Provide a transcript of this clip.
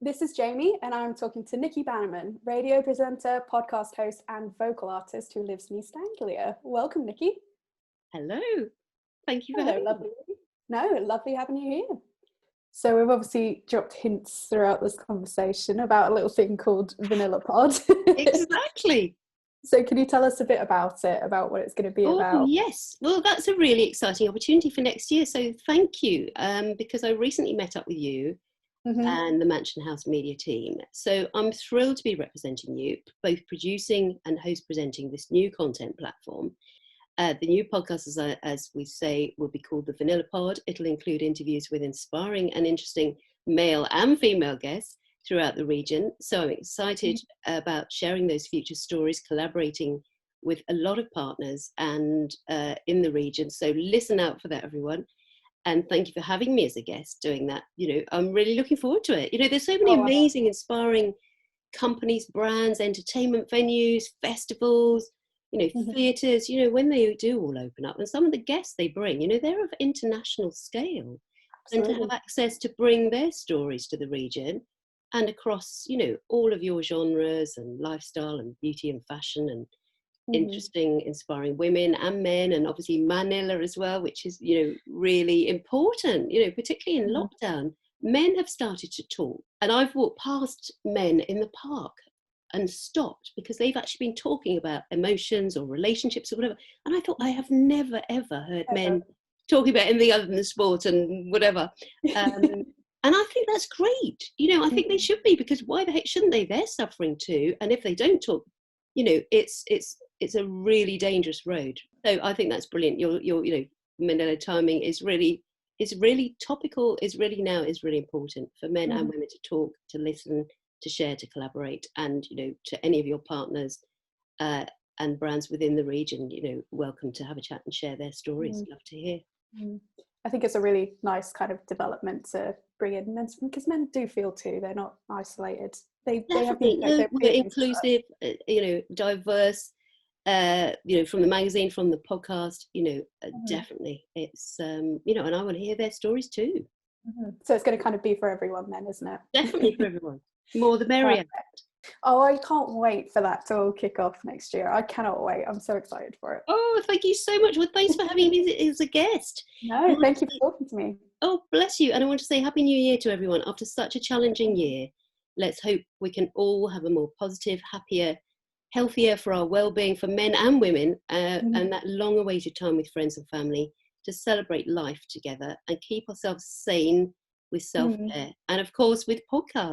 This is Jamie, and I'm talking to Nikki Bannerman, radio presenter, podcast host, and vocal artist who lives in East Anglia. Welcome, Nikki. Hello. Thank you for Hello, having lovely. me. No, lovely having you here. So we've obviously dropped hints throughout this conversation about a little thing called VanillaPod. Exactly. So can you tell us a bit about it, about what it's going to be Oh, about? yes. Well, that's a really exciting opportunity for next year. So thank you, because I recently met up with you Mm-hmm. and the Mansion House media team. So I'm thrilled to be representing you, both producing and host presenting this new content platform. The new podcast, as we say, will be called the VanillaPod. It'll include interviews with inspiring and interesting male and female guests throughout the region. So I'm excited about sharing those future stories, collaborating with a lot of partners and in the region. So listen out for that, everyone. And thank you for having me as a guest doing that. I'm really looking forward to it. There's so many amazing, inspiring companies, brands, entertainment venues, festivals, theatres, when they do all open up, and some of the guests they bring, they're of international scale. Absolutely. And to have access to bring their stories to the region and across, all of your genres and lifestyle and beauty and fashion and interesting, inspiring women and men, and obviously Manila as well, which is, really important, particularly in lockdown. Men have started to talk, and I've walked past men in the park and stopped because they've actually been talking about emotions or relationships or whatever. And I thought, I have never, ever heard men talking about anything other than sport and whatever. And I think that's great. I think they should be, because why the heck shouldn't they? They're suffering too. And if they don't talk, it's a really dangerous road. So I think that's brilliant. Your Manila timing is really topical, is really important for men and women to talk, to listen, to share, to collaborate, and to any of your partners and brands within the region, welcome to have a chat and share their stories. Love to hear. I think it's a really nice kind of development to bring in men, because men do feel too, they're not isolated. They have We're inclusive, diverse, from the magazine, from the podcast, definitely. It's, and I want to hear their stories too. So it's going to kind of be for everyone then, isn't it? Definitely for everyone. More the merrier. Oh, I can't wait for that to all kick off next year. I cannot wait. I'm so excited for it. Oh, thank you so much. Well, thanks for having me as a guest. No, thank you for talking to me. Oh, bless you. And I want to say Happy New Year to everyone. After such a challenging year, let's hope we can all have a more positive, happier, healthier, for our well-being, for men and women, and that long-awaited time with friends and family to celebrate life together and keep ourselves sane with self-care and, of course, with podcasts.